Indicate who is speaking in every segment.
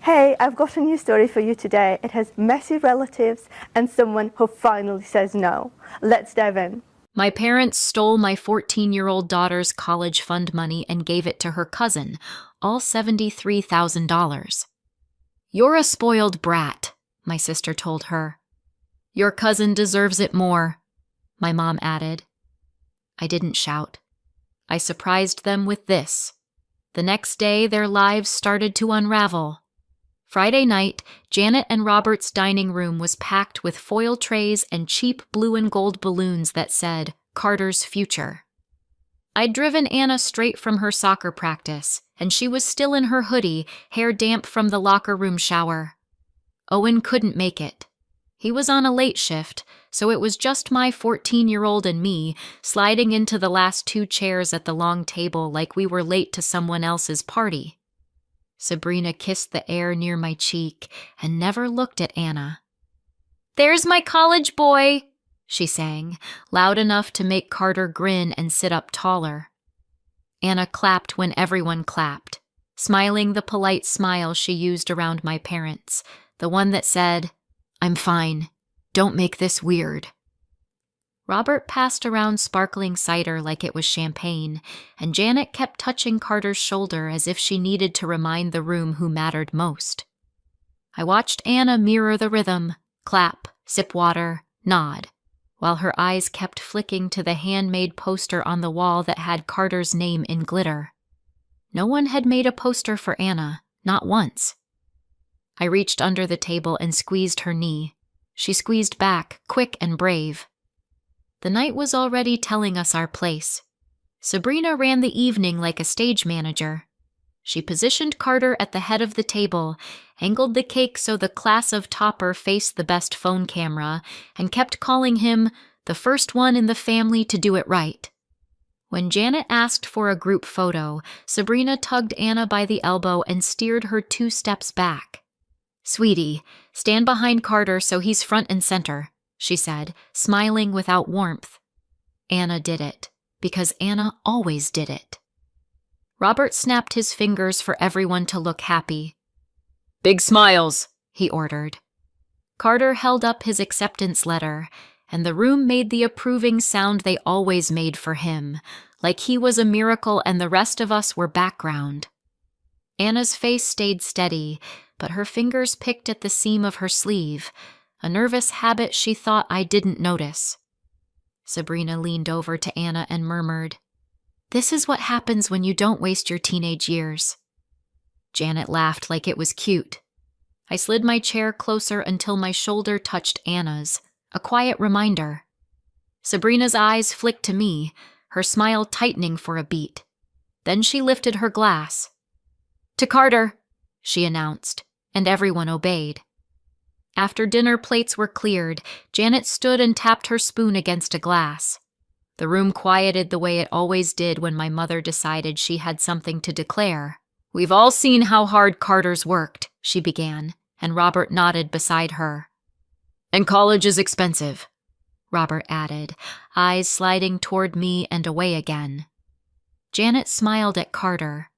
Speaker 1: Hey, I've got a new story for you today. It has messy relatives and someone who finally says no. Let's dive in.
Speaker 2: My parents stole my 14-year-old daughter's college fund money and gave it to her cousin, all $73,000. "You're a spoiled brat," my sister told her. "Your cousin deserves it more," my mom added. I didn't shout. I surprised them with this. The next day, their lives started to unravel. Friday night, Janet and Robert's dining room was packed with foil trays and cheap blue and gold balloons that said, "Carter's future." I'd driven Anna straight from her soccer practice, and she was still in her hoodie, hair damp from the locker room shower. Owen couldn't make it. He was on a late shift, so it was just my 14-year-old and me sliding into the last two chairs at the long table like we were late to someone else's party. Sabrina kissed the air near my cheek and never looked at Anna. "There's my college boy," she sang, loud enough to make Carter grin and sit up taller. Anna clapped when everyone clapped, smiling the polite smile she used around my parents, the one that said, "I'm fine. Don't make this weird." Robert passed around sparkling cider like it was champagne, and Janet kept touching Carter's shoulder as if she needed to remind the room who mattered most. I watched Anna mirror the rhythm, clap, sip water, nod, while her eyes kept flicking to the handmade poster on the wall that had Carter's name in glitter. No one had made a poster for Anna, not once. I reached under the table and squeezed her knee. She squeezed back, quick and brave. The night was already telling us our place. Sabrina ran the evening like a stage manager. She positioned Carter at the head of the table, angled the cake so the class of topper faced the best phone camera, and kept calling him the first one in the family to do it right. When Janet asked for a group photo, Sabrina tugged Anna by the elbow and steered her 2 steps back. "Sweetie, stand behind Carter so he's front and center," she said, smiling without warmth. Anna did it, because Anna always did it. Robert snapped his fingers for everyone to look happy. "Big smiles," he ordered. Carter held up his acceptance letter, and the room made the approving sound they always made for him, like he was a miracle and the rest of us were background. Anna's face stayed steady, but her fingers picked at the seam of her sleeve, a nervous habit she thought I didn't notice. Sabrina leaned over to Anna and murmured, "This is what happens when you don't waste your teenage years." Janet laughed like it was cute. I slid my chair closer until my shoulder touched Anna's, a quiet reminder. Sabrina's eyes flicked to me, her smile tightening for a beat. Then she lifted her glass. "To Carter," she announced, and everyone obeyed. After dinner plates were cleared, Janet stood and tapped her spoon against a glass. The room quieted the way it always did when my mother decided she had something to declare. "We've all seen how hard Carter's worked," she began, and Robert nodded beside her. "And college is expensive," Robert added, eyes sliding toward me and away again. Janet smiled at Carter.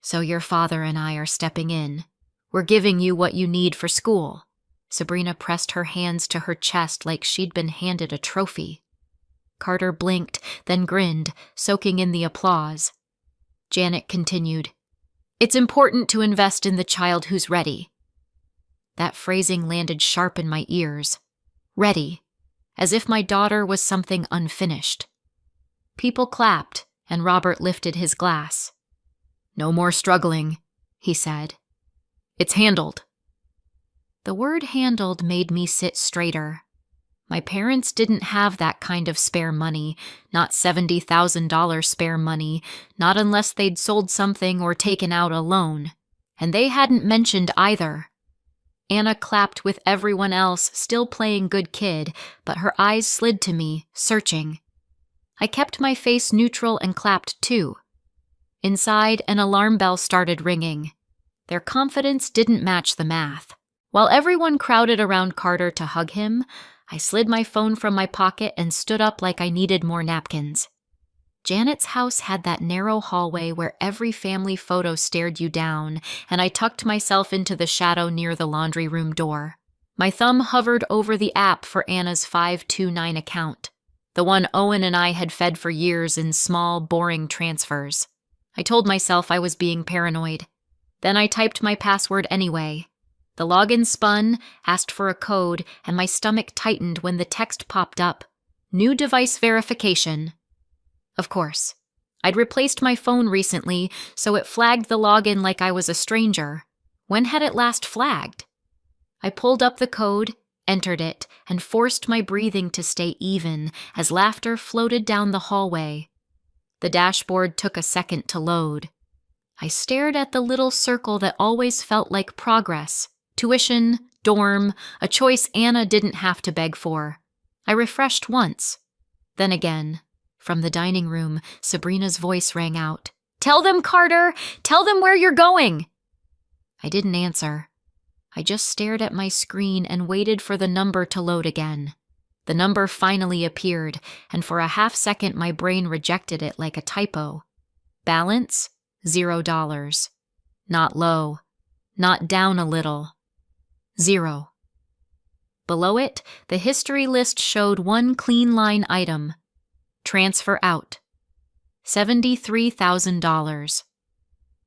Speaker 2: "So your father and I are stepping in. We're giving you what you need for school." Sabrina pressed her hands to her chest like she'd been handed a trophy. Carter blinked, then grinned, soaking in the applause. Janet continued, "It's important to invest in the child who's ready." That phrasing landed sharp in my ears. Ready, as if my daughter was something unfinished. People clapped, and Robert lifted his glass. "No more struggling," he said. "It's handled." The word handled made me sit straighter. My parents didn't have that kind of spare money, not $70,000 spare money, not unless they'd sold something or taken out a loan. And they hadn't mentioned either. Anna clapped with everyone else, still playing good kid, but her eyes slid to me, searching. I kept my face neutral and clapped too. Inside, an alarm bell started ringing. Their confidence didn't match the math. While everyone crowded around Carter to hug him, I slid my phone from my pocket and stood up like I needed more napkins. Janet's house had that narrow hallway where every family photo stared you down, and I tucked myself into the shadow near the laundry room door. My thumb hovered over the app for Anna's 529 account, the one Owen and I had fed for years in small, boring transfers. I told myself I was being paranoid. Then I typed my password anyway. The login spun, asked for a code, and my stomach tightened when the text popped up. New device verification. Of course. I'd replaced my phone recently, so it flagged the login like I was a stranger. When had it last flagged? I pulled up the code, entered it, and forced my breathing to stay even as laughter floated down the hallway. The dashboard took a second to load. I stared at the little circle that always felt like progress. Tuition, dorm, a choice Anna didn't have to beg for. I refreshed once. Then again, from the dining room, Sabrina's voice rang out. "Tell them, Carter! Tell them where you're going!" I didn't answer. I just stared at my screen and waited for the number to load again. The number finally appeared, and for a half second my brain rejected it like a typo. Balance? $0. Not low. Not down a little. 0. Below it, the history list showed one clean line item. Transfer out. $73,000.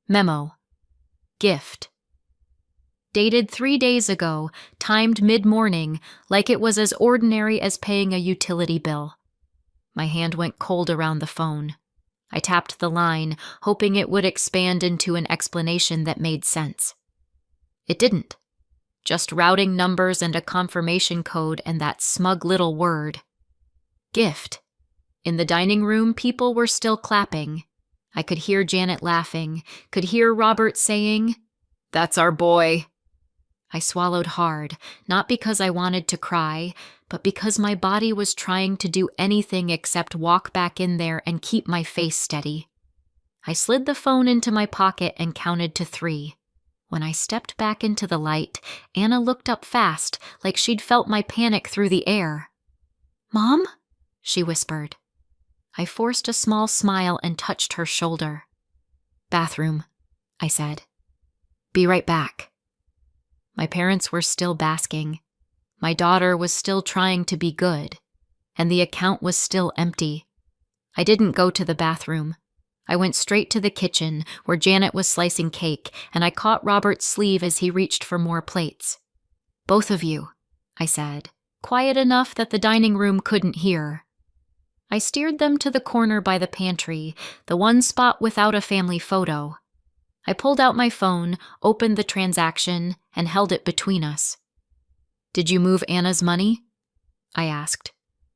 Speaker 2: Memo. Gift. Dated 3 days ago, timed mid-morning, like it was as ordinary as paying a utility bill. My hand went cold around the phone. I tapped the line, hoping it would expand into an explanation that made sense. It didn't. Just routing numbers and a confirmation code and that smug little word. Gift. In the dining room, people were still clapping. I could hear Janet laughing, could hear Robert saying, "That's our boy." I swallowed hard, not because I wanted to cry, but because my body was trying to do anything except walk back in there and keep my face steady. I slid the phone into my pocket and counted to 3. When I stepped back into the light, Anna looked up fast, like she'd felt my panic through the air. "Mom?" she whispered. I forced a small smile and touched her shoulder. "Bathroom," I said. "Be right back." My parents were still basking. My daughter was still trying to be good, and the account was still empty. I didn't go to the bathroom. I went straight to the kitchen, where Janet was slicing cake, and I caught Robert's sleeve as he reached for more plates. "Both of you," I said, quiet enough that the dining room couldn't hear. I steered them to the corner by the pantry, the one spot without a family photo. I pulled out my phone, opened the transaction, and held it between us. "Did you move Anna's money?" I asked.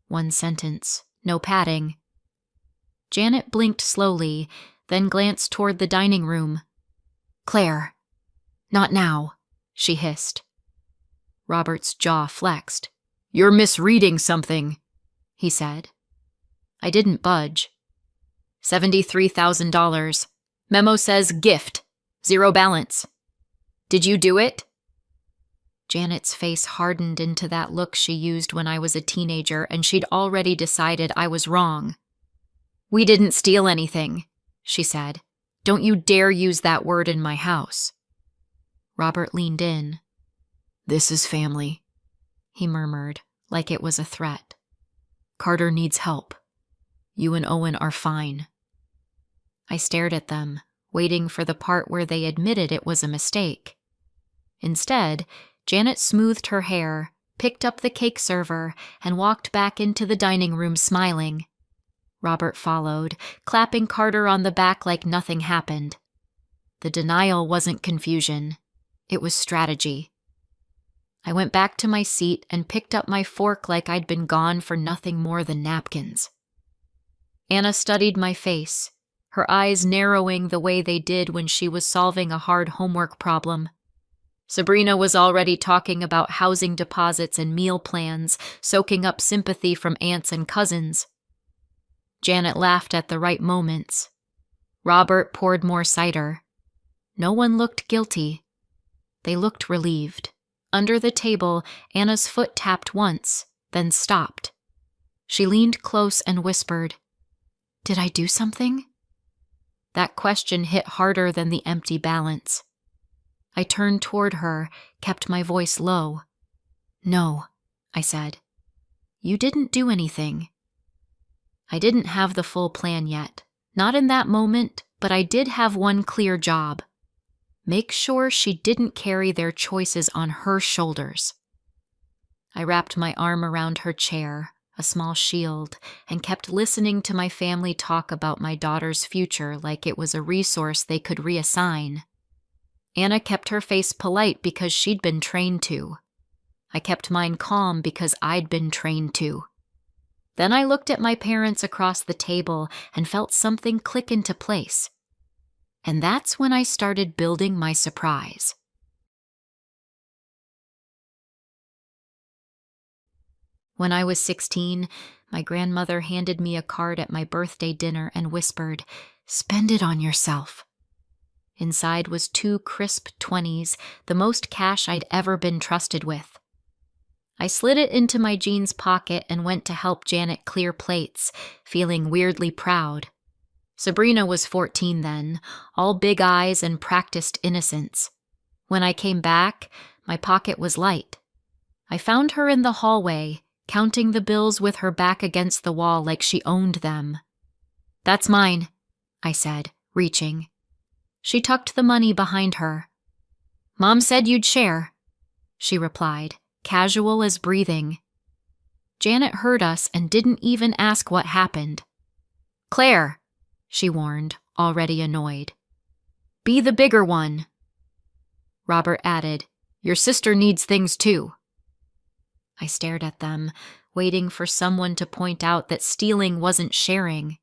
Speaker 2: One sentence, no padding. Janet blinked slowly, then glanced toward the dining room. "Claire." "Not now," she hissed. Robert's jaw flexed. "You're misreading something," he said. I didn't budge. $73,000. Memo says gift. 0 balance. Did you do it? Janet's face hardened into that look she used when I was a teenager, and she'd already decided I was wrong. "We didn't steal anything," she said. "Don't you dare use that word in my house." Robert leaned in. "This is family," he murmured, like it was a threat. "Carter needs help. You and Owen are fine." I stared at them, waiting for the part where they admitted it was a mistake. Instead, Janet smoothed her hair, picked up the cake server, and walked back into the dining room smiling. Robert followed, clapping Carter on the back like nothing happened. The denial wasn't confusion. It was strategy. I went back to my seat and picked up my fork like I'd been gone for nothing more than napkins. Anna studied my face, her eyes narrowing the way they did when she was solving a hard homework problem. Sabrina was already talking about housing deposits and meal plans, soaking up sympathy from aunts and cousins. Janet laughed at the right moments. Robert poured more cider. No one looked guilty. They looked relieved. Under the table, Anna's foot tapped once, then stopped. She leaned close and whispered, Did I do something? That question hit harder than the empty balance. I turned toward her, kept my voice low. No, I said. You didn't do anything. I didn't have the full plan yet. Not in that moment, but I did have one clear job. Make sure she didn't carry their choices on her shoulders. I wrapped my arm around her chair, a small shield, and kept listening to my family talk about my daughter's future like it was a resource they could reassign. Anna kept her face polite because she'd been trained to. I kept mine calm because I'd been trained to. Then I looked at my parents across the table and felt something click into place. And that's when I started building my surprise. When I was 16, my grandmother handed me a card at my birthday dinner and whispered, "Spend it on yourself." Inside was 2 crisp 20s, the most cash I'd ever been trusted with. I slid it into my jeans pocket and went to help Janet clear plates, feeling weirdly proud. Sabrina was 14 then, all big eyes and practiced innocence. When I came back, my pocket was light. I found her in the hallway, counting the bills with her back against the wall like she owned them. "That's mine," I said, reaching. She tucked the money behind her. "Mom said you'd share," she replied, casual as breathing. Janet heard us and didn't even ask what happened. "Claire," she warned, already annoyed. "Be the bigger one." Robert added, "Your sister needs things too." I stared at them, waiting for someone to point out that stealing wasn't sharing.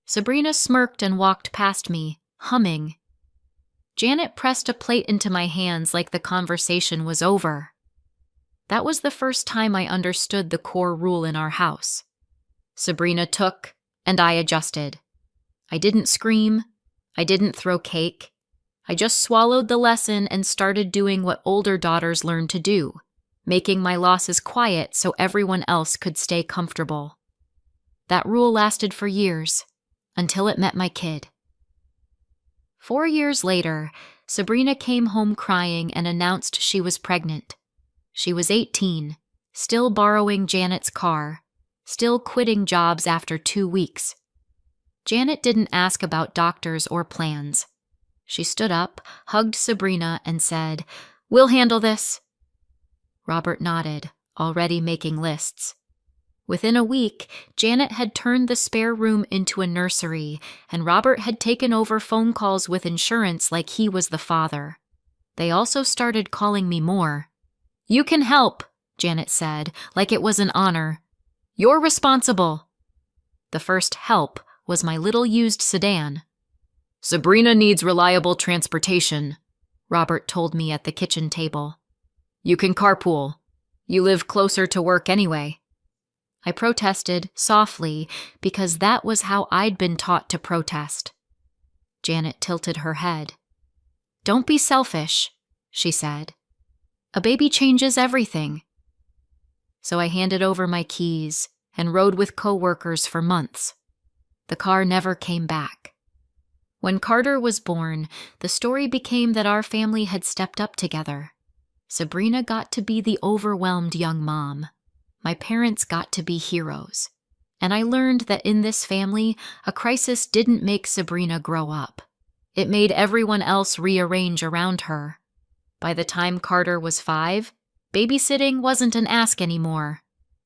Speaker 2: Sabrina smirked and walked past me, humming. Janet pressed a plate into my hands like the conversation was over. That was the first time I understood the core rule in our house. Sabrina took, and I adjusted. I didn't scream. I didn't throw cake. I just swallowed the lesson and started doing what older daughters learn to do, making my losses quiet so everyone else could stay comfortable. That rule lasted for years, until it met my kid. 4 years later, Sabrina came home crying and announced she was pregnant. She was 18, still borrowing Janet's car, still quitting jobs after 2 weeks. Janet didn't ask about doctors or plans. She stood up, hugged Sabrina, and said, "We'll handle this." Robert nodded, already making lists. Within a week, Janet had turned the spare room into a nursery, and Robert had taken over phone calls with insurance like he was the father. They also started calling me more. "You can help," Janet said, like it was an honor. "You're responsible." The first help was my little used sedan. "Sabrina needs reliable transportation," Robert told me at the kitchen table. "You can carpool. You live closer to work anyway." I protested, softly, because that was how I'd been taught to protest. Janet tilted her head. "Don't be selfish," she said. "A baby changes everything." So I handed over my keys and rode with coworkers for months. The car never came back. When Carter was born, the story became that our family had stepped up together. Sabrina got to be the overwhelmed young mom. My parents got to be heroes. And I learned that in this family, a crisis didn't make Sabrina grow up. It made everyone else rearrange around her. By the time Carter was 5, babysitting wasn't an ask anymore.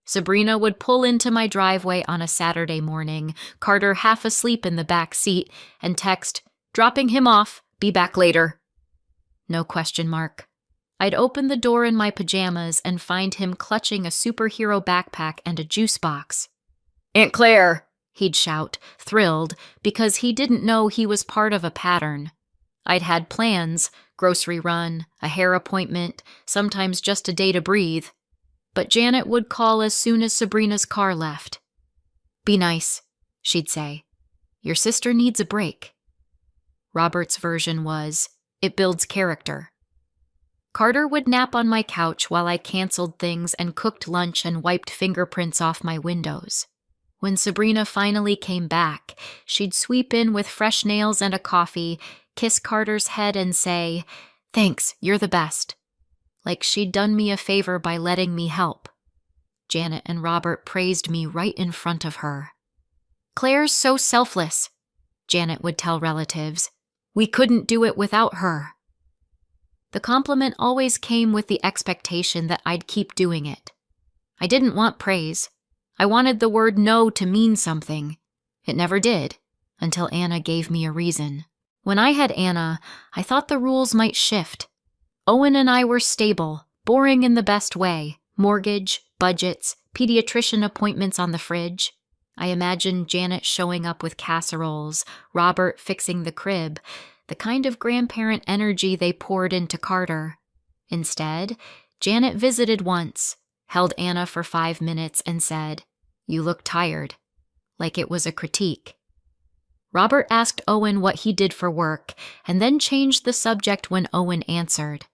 Speaker 2: Sabrina would pull into my driveway on a Saturday morning, Carter half asleep in the back seat, and text, "Dropping him off, be back later." No question mark. I'd open the door in my pajamas and find him clutching a superhero backpack and a juice box. "Aunt Claire!" he'd shout, thrilled, because he didn't know he was part of a pattern. I'd had plans, grocery run, a hair appointment, sometimes just a day to breathe. But Janet would call as soon as Sabrina's car left. "Be nice," she'd say. "Your sister needs a break." Robert's version was, "It builds character." Carter would nap on my couch while I canceled things and cooked lunch and wiped fingerprints off my windows. When Sabrina finally came back, she'd sweep in with fresh nails and a coffee, kiss Carter's head and say, "Thanks, you're the best." Like she'd done me a favor by letting me help. Janet and Robert praised me right in front of her. "Claire's so selfless," Janet would tell relatives. "We couldn't do it without her." The compliment always came with the expectation that I'd keep doing it. I didn't want praise. I wanted the word no to mean something. It never did, until Anna gave me a reason. When I had Anna, I thought the rules might shift. Owen and I were stable, boring in the best way. Mortgage, budgets, pediatrician appointments on the fridge. I imagined Janet showing up with casseroles, Robert fixing the crib, the kind of grandparent energy they poured into Carter. Instead, Janet visited once, held Anna for 5 minutes and said, "You look tired," like it was a critique. Robert asked Owen what he did for work and then changed the subject when Owen answered.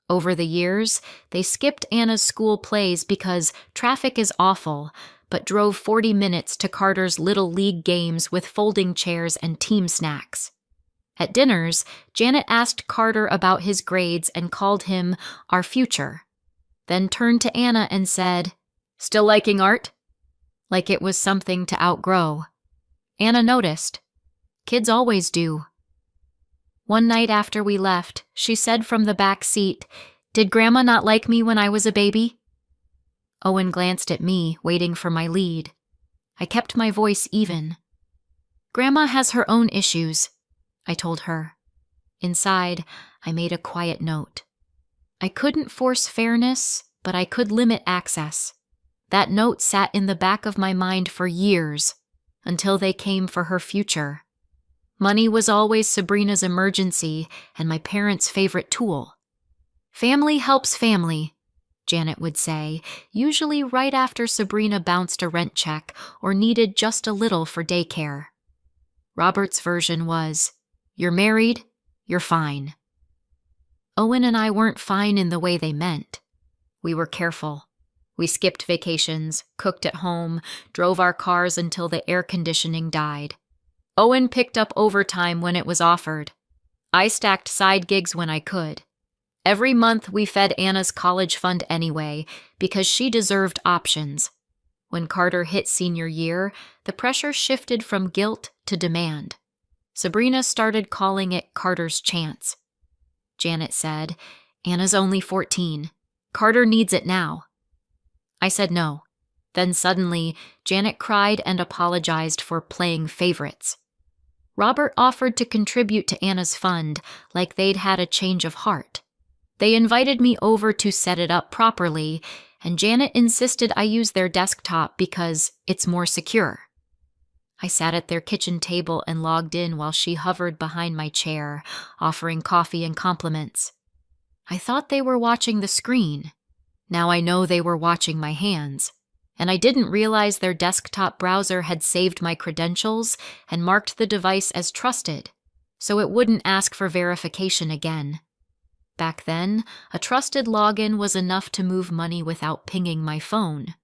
Speaker 2: Over the years, they skipped Anna's school plays because traffic is awful, but drove 40 minutes to Carter's Little League games with folding chairs and team snacks. At dinners, Janet asked Carter about his grades and called him our future, then turned to Anna and said, "Still liking art?" Like it was something to outgrow. Anna noticed. Kids always do. One night after we left, she said from the back seat, "Did Grandma not like me when I was a baby?" Owen glanced at me, waiting for my lead. I kept my voice even. "Grandma has her own issues," I told her. Inside, I made a quiet note. I couldn't force fairness, but I could limit access. That note sat in the back of my mind for years, until they came for her future. Money was always Sabrina's emergency and my parents' favorite tool. "Family helps family," Janet would say, usually right after Sabrina bounced a rent check or needed just a little for daycare. Robert's version was, "You're married, you're fine." Owen and I weren't fine in the way they meant. We were careful. We skipped vacations, cooked at home, drove our cars until the air conditioning died. Owen picked up overtime when it was offered. I stacked side gigs when I could. Every month we fed Anna's college fund anyway, because she deserved options. When Carter hit senior year, the pressure shifted from guilt to demand. Sabrina started calling it Carter's chance. Janet said, "Anna's only 14. Carter needs it now." I said no. Then suddenly, Janet cried and apologized for playing favorites. Robert offered to contribute to Anna's fund like they'd had a change of heart. They invited me over to set it up properly, and Janet insisted I use their desktop because it's more secure. I sat at their kitchen table and logged in while she hovered behind my chair, offering coffee and compliments. I thought they were watching the screen. Now I know they were watching my hands. And I didn't realize their desktop browser had saved my credentials and marked the device as trusted, so it wouldn't ask for verification again. Back then, a trusted login was enough to move money without pinging my phone.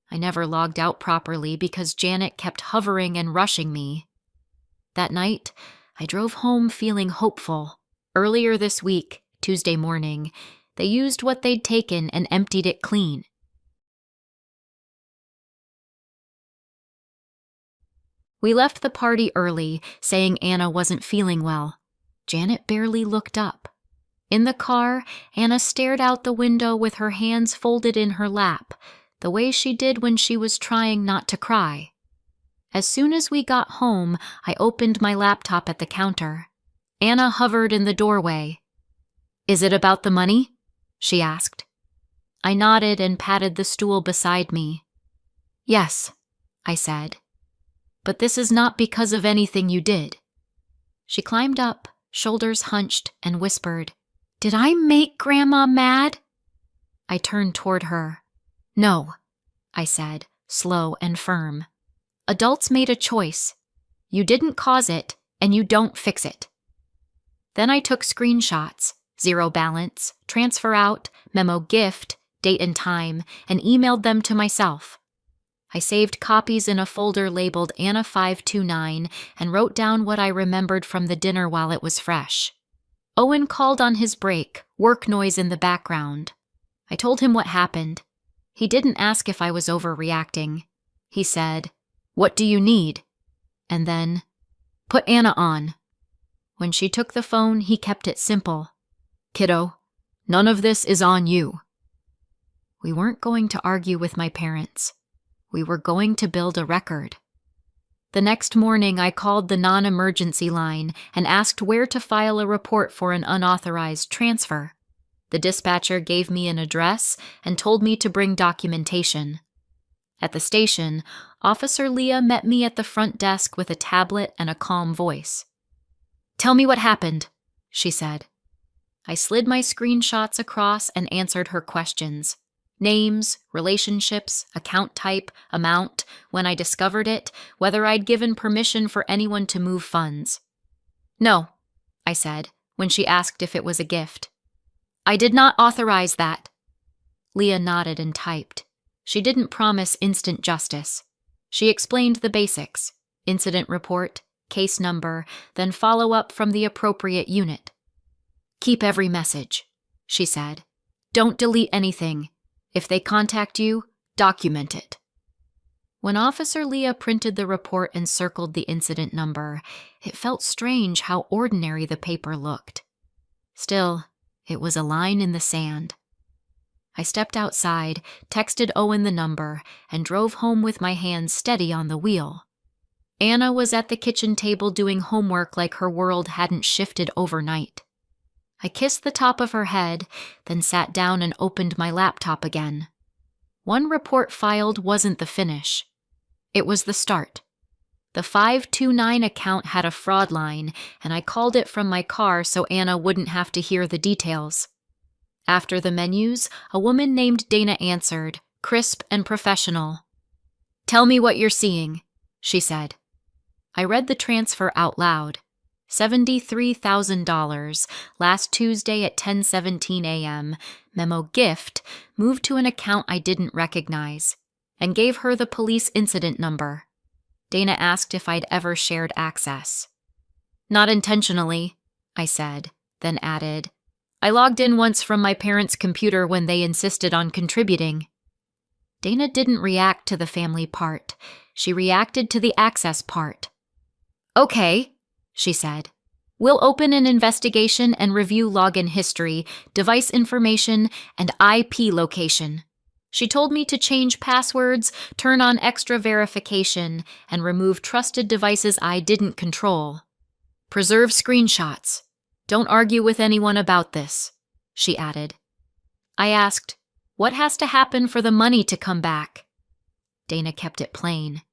Speaker 2: I never logged out properly because Janet kept hovering and rushing me. That night, I drove home feeling hopeful. Earlier this week, Tuesday morning, they used what they'd taken and emptied it clean. We left the party early, saying Anna wasn't feeling well. Janet barely looked up. In the car, Anna stared out the window with her hands folded in her lap, the way she did when she was trying not to cry. As soon as we got home, I opened my laptop at the counter. Anna hovered in the doorway. "Is it about the money?" she asked. I nodded and patted the stool beside me. "Yes," I said. "But this is not because of anything you did." She climbed up, shoulders hunched, and whispered, "Did I make Grandma mad?" I turned toward her. "No," I said, slow and firm. "Adults made a choice. You didn't cause it, and you don't fix it." Then I took screenshots, zero balance, transfer out, memo gift, date and time, and emailed them to myself. I saved copies in a folder labeled Anna 529 and wrote down what I remembered from the dinner while it was fresh. Owen called on his break, work noise in the background. I told him what happened. He didn't ask if I was overreacting. He said, "What do you need?" And then, "Put Anna on." When she took the phone, he kept it simple. "Kiddo, none of this is on you." We weren't going to argue with my parents. We were going to build a record. The next morning, I called the non-emergency line and asked where to file a report for an unauthorized transfer. The dispatcher gave me an address and told me to bring documentation. At the station, Officer Leah met me at the front desk with a tablet and a calm voice. "Tell me what happened," she said. I slid my screenshots across and answered her questions. Names, relationships, account type, amount, when I discovered it, whether I'd given permission for anyone to move funds. "No," I said, when she asked if it was a gift. "I did not authorize that." Leah nodded and typed. She didn't promise instant justice. She explained the basics: incident report, case number, then follow up from the appropriate unit. "Keep every message," she said. "Don't delete anything. If they contact you, document it." When Officer Leah printed the report and circled the incident number, it felt strange how ordinary the paper looked. Still, it was a line in the sand. I stepped outside, texted Owen the number, and drove home with my hands steady on the wheel. Anna was at the kitchen table doing homework like her world hadn't shifted overnight. I kissed the top of her head, then sat down and opened my laptop again. One report filed wasn't the finish. It was the start. The 529 account had a fraud line, and I called it from my car so Anna wouldn't have to hear the details. After the menus, a woman named Dana answered, crisp and professional. "Tell me what you're seeing," she said. I read the transfer out loud. $73,000, last Tuesday at 10:17 a.m., memo gift, moved to an account I didn't recognize, and gave her the police incident number. Dana asked if I'd ever shared access. "Not intentionally," I said, then added, "I logged in once from my parents' computer when they insisted on contributing." Dana didn't react to the family part. She reacted to the access part. "Okay," she said. "We'll open an investigation and review login history, device information, and IP location." She told me to change passwords, turn on extra verification, and remove trusted devices I didn't control. "Preserve screenshots. Don't argue with anyone about this," she added. I asked, "What has to happen for the money to come back?" Dana kept it plain.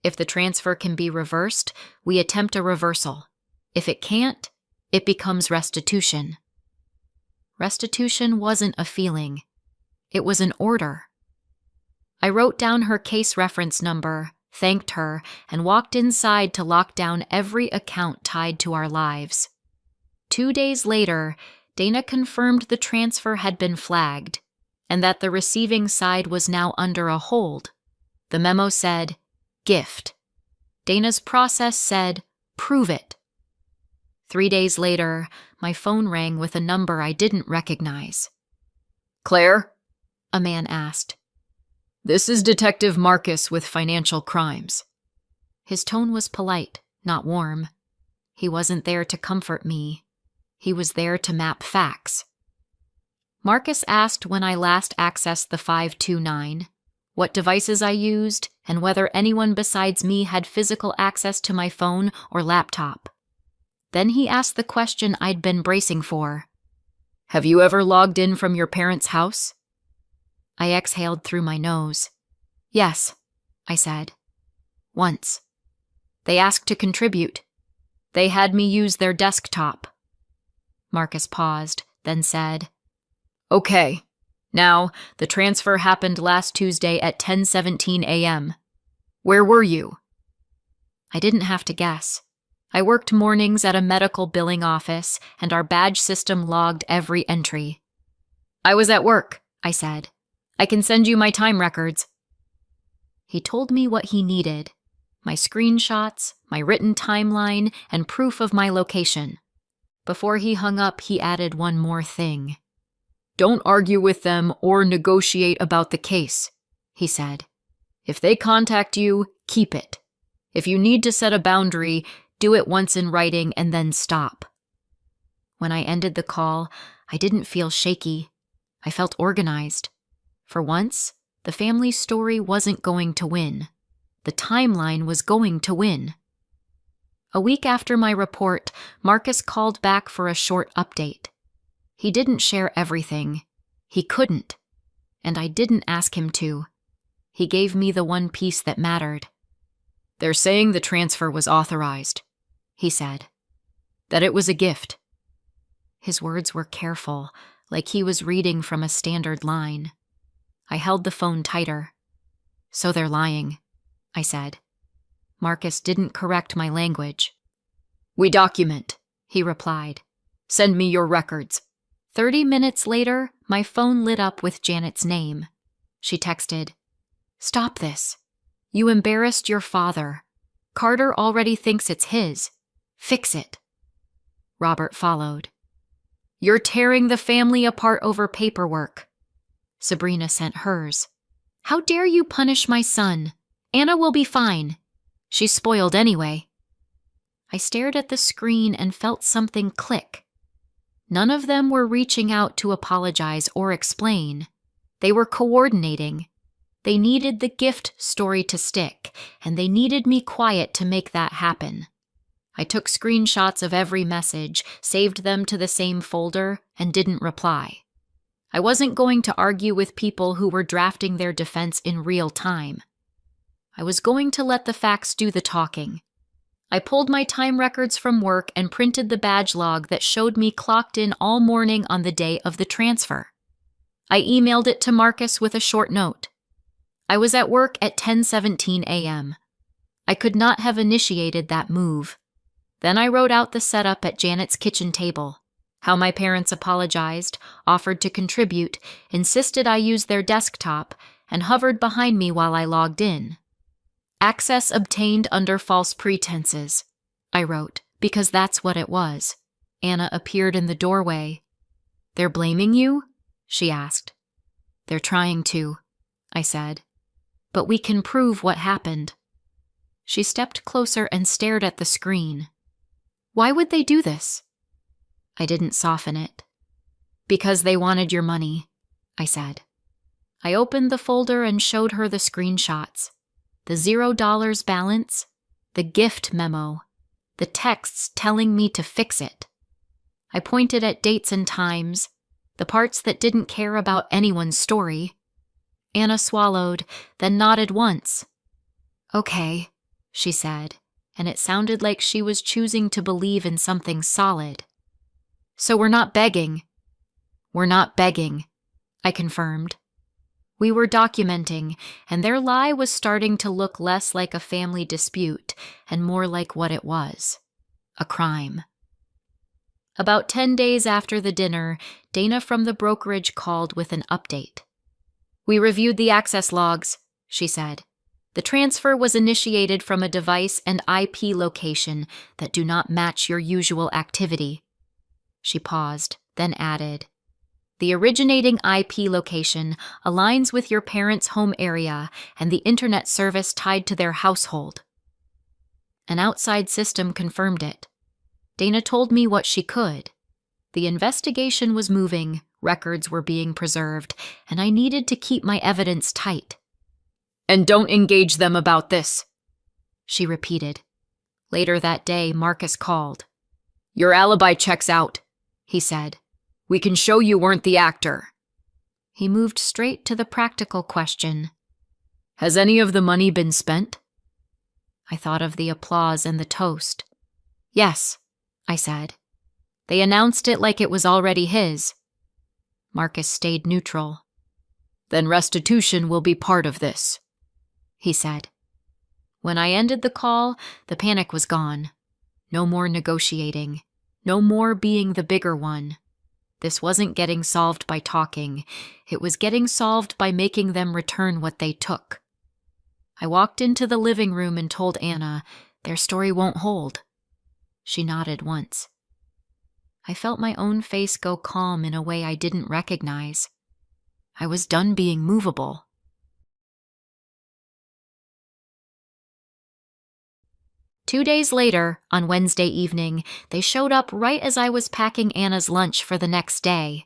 Speaker 2: "If the transfer can be reversed, we attempt a reversal. If it can't, it becomes restitution." Restitution wasn't a feeling. It was an order. I wrote down her case reference number, thanked her, and walked inside to lock down every account tied to our lives. 2 days later, Dana confirmed the transfer had been flagged, and that the receiving side was now under a hold. The memo said, "Gift." Dana's process said, "Prove it." 3 days later, my phone rang with a number I didn't recognize. "Claire?" a man asked. "This is Detective Marcus with Financial Crimes." His tone was polite, not warm. He wasn't there to comfort me. He was there to map facts. Marcus asked when I last accessed the 529, what devices I used, and whether anyone besides me had physical access to my phone or laptop. Then he asked the question I'd been bracing for. "Have you ever logged in from your parents' house?" I exhaled through my nose. "Yes," I said. "Once. They asked to contribute. They had me use their desktop." Marcus paused, then said, "Okay. Now, the transfer happened last Tuesday at 10:17 a.m. Where were you?" I didn't have to guess. I worked mornings at a medical billing office, and our badge system logged every entry. "I was at work," I said. "I can send you my time records." He told me what he needed: my screenshots, my written timeline, and proof of my location. Before he hung up, he added one more thing. "Don't argue with them or negotiate about the case," he said. "If they contact you, keep it. If you need to set a boundary, do it once in writing and then stop." When I ended the call, I didn't feel shaky. I felt organized. For once, the family story wasn't going to win. The timeline was going to win. A week after my report, Marcus called back for a short update. He didn't share everything. He couldn't. And I didn't ask him to. He gave me the one piece that mattered. "They're saying the transfer was authorized," he said. "That it was a gift." His words were careful, like he was reading from a standard line. I held the phone tighter. "So they're lying," I said. Marcus didn't correct my language. "We document," he replied. "Send me your records." 30 minutes later, my phone lit up with Janet's name. She texted, "Stop this. You embarrassed your father. Carter already thinks it's his. Fix it." Robert followed. "You're tearing the family apart over paperwork." Sabrina sent hers. "How dare you punish my son? Anna will be fine. She's spoiled anyway." I stared at the screen and felt something click. None of them were reaching out to apologize or explain. They were coordinating. They needed the gift story to stick, and they needed me quiet to make that happen. I took screenshots of every message, saved them to the same folder, and didn't reply. I wasn't going to argue with people who were drafting their defense in real time. I was going to let the facts do the talking. I pulled my time records from work and printed the badge log that showed me clocked in all morning on the day of the transfer. I emailed it to Marcus with a short note. I was at work at 10:17 a.m. I could not have initiated that move. Then I wrote out the setup at Janet's kitchen table, how my parents apologized, offered to contribute, insisted I use their desktop, and hovered behind me while I logged in. "Access obtained under false pretenses," I wrote, because that's what it was. Anna appeared in the doorway. "They're blaming you?" she asked. "They're trying to," I said. "But we can prove what happened." She stepped closer and stared at the screen. "Why would they do this?" I didn't soften it. "Because they wanted your money," I said. I opened the folder and showed her the screenshots. The $0 balance, the gift memo, the texts telling me to fix it. I pointed at dates and times, the parts that didn't care about anyone's story. Anna swallowed, then nodded once. "Okay," she said, and it sounded like she was choosing to believe in something solid. "So we're not begging." "We're not begging," I confirmed. We were documenting, and their lie was starting to look less like a family dispute and more like what it was: a crime. About 10 days after the dinner, Dana from the brokerage called with an update. "We reviewed the access logs," she said. "The transfer was initiated from a device and IP location that do not match your usual activity." She paused, then added, "The originating IP location aligns with your parents' home area and the internet service tied to their household." An outside system confirmed it. Dana told me what she could. The investigation was moving, records were being preserved, and I needed to keep my evidence tight. "And don't engage them about this," she repeated. Later that day, Marcus called. "Your alibi checks out," he said. "We can show you weren't the actor." He moved straight to the practical question. "Has any of the money been spent?" I thought of the applause and the toast. "Yes," I said. "They announced it like it was already his." Marcus stayed neutral. "Then restitution will be part of this," he said. When I ended the call, the panic was gone. No more negotiating. No more being the bigger one. This wasn't getting solved by talking. It was getting solved by making them return what they took. I walked into the living room and told Anna, their story won't hold. She nodded once. I felt my own face go calm in a way I didn't recognize. I was done being movable. Two days later, on Wednesday evening, they showed up right as I was packing Anna's lunch for the next day.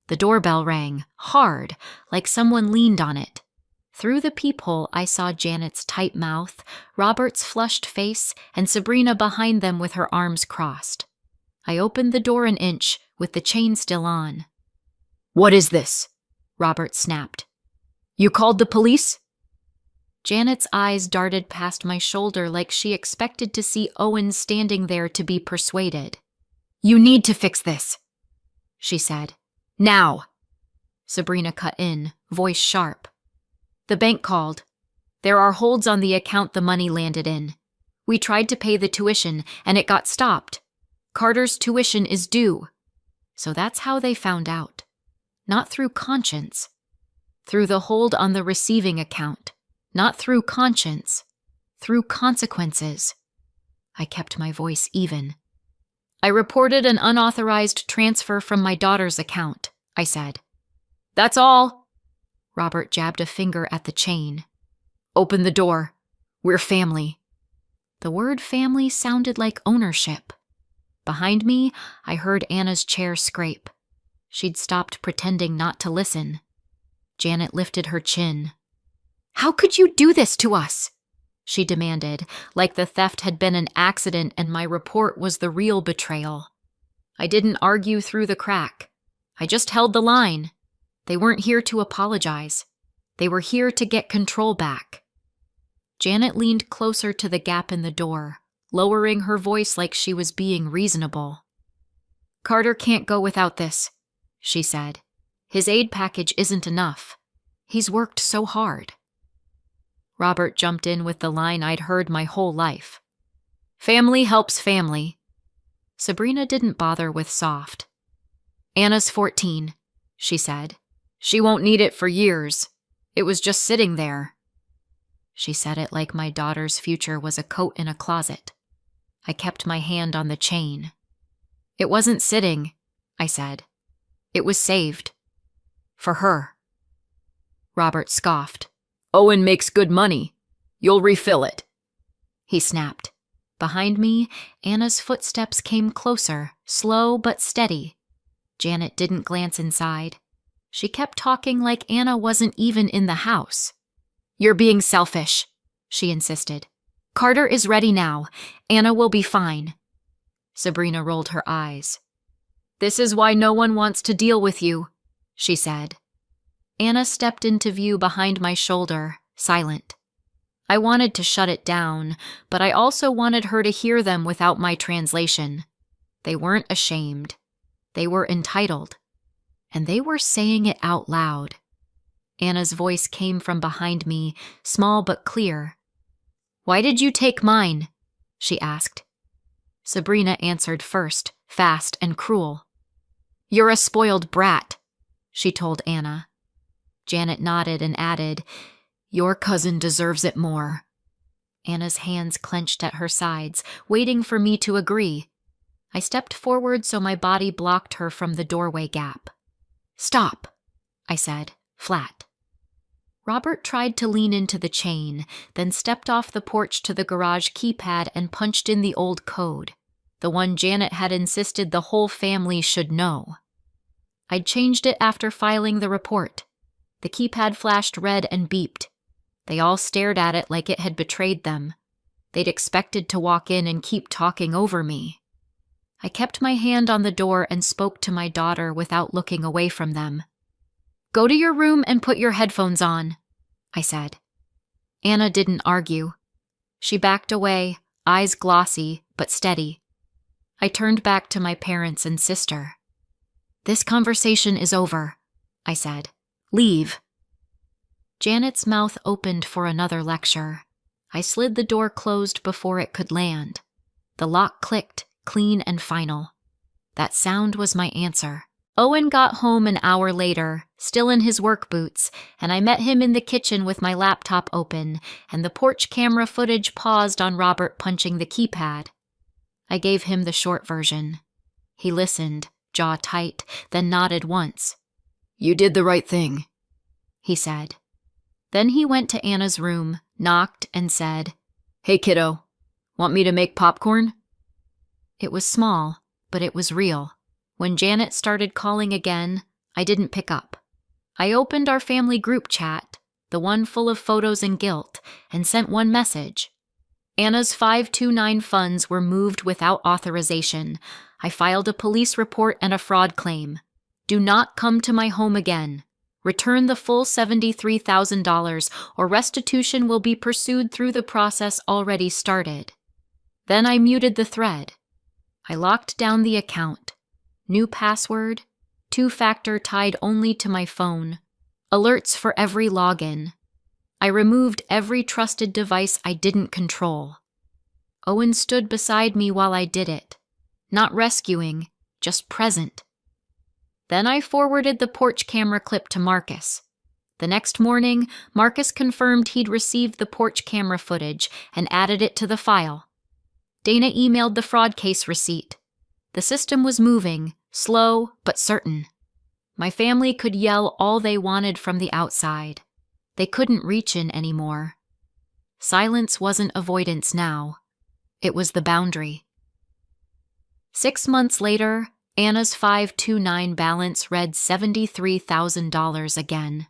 Speaker 2: The doorbell rang, hard, like someone leaned on it. Through the peephole, I saw Janet's tight mouth, Robert's flushed face, and Sabrina behind them with her arms crossed. I opened the door an inch, with the chain still on. "What is this?" Robert snapped. "You called the police?" Janet's eyes darted past my shoulder like she expected to see Owen standing there to be persuaded. "You need to fix this," she said. "Now!" Sabrina cut in, voice sharp. "The bank called. There are holds on the account the money landed in. We tried to pay the tuition, and it got stopped. Carter's tuition is due." So that's how they found out. Not through conscience. Through the hold on the receiving account. Not through conscience. Through consequences. I kept my voice even. "I reported an unauthorized transfer from my daughter's account," I said. "That's all." Robert jabbed a finger at the chain. "Open the door. We're family." The word family sounded like ownership. Behind me, I heard Anna's chair scrape. She'd stopped pretending not to listen. Janet lifted her chin. "How could you do this to us?" she demanded, like the theft had been an accident and my report was the real betrayal. I didn't argue through the crack. I just held the line. They weren't here to apologize. They were here to get control back. Janet leaned closer to the gap in the door, lowering her voice like she was being reasonable. "Carter can't go without this," she said. "His aid package isn't enough. He's worked so hard." Robert jumped in with the line I'd heard my whole life. "Family helps family." Sabrina didn't bother with soft. "Anna's 14, she said. "She won't need it for years. It was just sitting there." She said it like my daughter's future was a coat in a closet. I kept my hand on the chain. "It wasn't sitting," I said. "It was saved. For her." Robert scoffed. "Owen makes good money. You'll refill it," he snapped. Behind me, Anna's footsteps came closer, slow but steady. Janet didn't glance inside. She kept talking like Anna wasn't even in the house. "You're being selfish," she insisted. "Carter is ready now. Anna will be fine." Sabrina rolled her eyes. "This is why no one wants to deal with you," she said. Anna stepped into view behind my shoulder, silent. I wanted to shut it down, but I also wanted her to hear them without my translation. They weren't ashamed. They were entitled. And they were saying it out loud. Anna's voice came from behind me, small but clear. "Why did you take mine?" she asked. Sabrina answered first, fast and cruel. "You're a spoiled brat," she told Anna. Janet nodded and added, "Your cousin deserves it more." Anna's hands clenched at her sides, waiting for me to agree. I stepped forward so my body blocked her from the doorway gap. "Stop," I said, flat. Robert tried to lean into the chain, then stepped off the porch to the garage keypad and punched in the old code, the one Janet had insisted the whole family should know. I'd changed it after filing the report. The keypad flashed red and beeped. They all stared at it like it had betrayed them. They'd expected to walk in and keep talking over me. I kept my hand on the door and spoke to my daughter without looking away from them. "Go to your room and put your headphones on," I said. Anna didn't argue. She backed away, eyes glossy but steady. I turned back to my parents and sister. "This conversation is over," I said. "Leave." Janet's mouth opened for another lecture. I slid the door closed before it could land. The lock clicked, clean and final. That sound was my answer, Owen got home an hour later, still in his work boots, and I met him in the kitchen with my laptop open and the porch camera footage paused on Robert punching the keypad. I gave him the short version. He listened, jaw tight, then nodded once. "You did the right thing," he said. Then he went to Anna's room, knocked, and said, "Hey, kiddo, want me to make popcorn?" It was small, but it was real. When Janet started calling again, I didn't pick up. I opened our family group chat, the one full of photos and guilt, and sent one message. Anna's 529 funds were moved without authorization. I filed a police report and a fraud claim. Do not come to my home again. Return the full $73,000 or restitution will be pursued through the process already started. Then I muted the thread. I locked down the account. New password, 2-factor tied only to my phone, alerts for every login. I removed every trusted device I didn't control. Owen stood beside me while I did it, not rescuing, just present. Then I forwarded the porch camera clip to Marcus. The next morning, Marcus confirmed he'd received the porch camera footage and added it to the file. Dana emailed the fraud case receipt. The system was moving, slow but certain. My family could yell all they wanted from the outside. They couldn't reach in anymore. Silence wasn't avoidance now. It was the boundary. 6 months later, Anna's 529 balance read $73,000 again.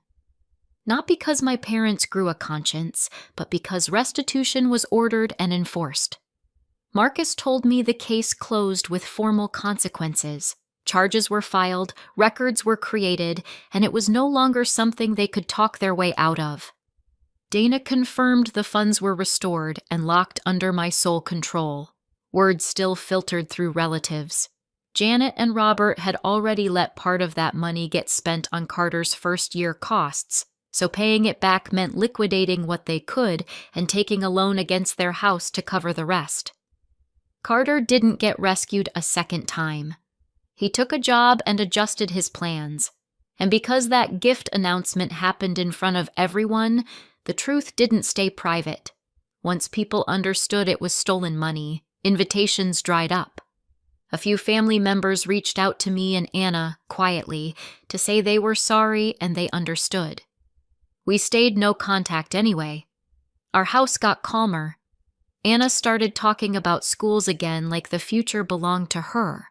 Speaker 2: Not because my parents grew a conscience, but because restitution was ordered and enforced. Marcus told me the case closed with formal consequences. Charges were filed, records were created, and it was no longer something they could talk their way out of. Dana confirmed the funds were restored and locked under my sole control. Words still filtered through relatives. Janet and Robert had already let part of that money get spent on Carter's first-year costs, so paying it back meant liquidating what they could and taking a loan against their house to cover the rest. Carter didn't get rescued a second time. He took a job and adjusted his plans. And because that gift announcement happened in front of everyone, the truth didn't stay private. Once people understood it was stolen money, invitations dried up. A few family members reached out to me and Anna, quietly, to say they were sorry and they understood. We stayed no contact anyway. Our house got calmer. Anna started talking about schools again like the future belonged to her.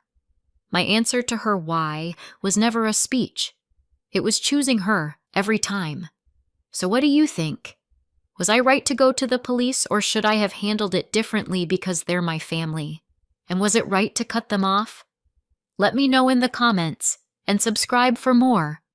Speaker 2: My answer to her why was never a speech. It was choosing her every time. So what do you think? Was I right to go to the police, or should I have handled it differently because they're my family? And was it right to cut them off? Let me know in the comments, and subscribe for more.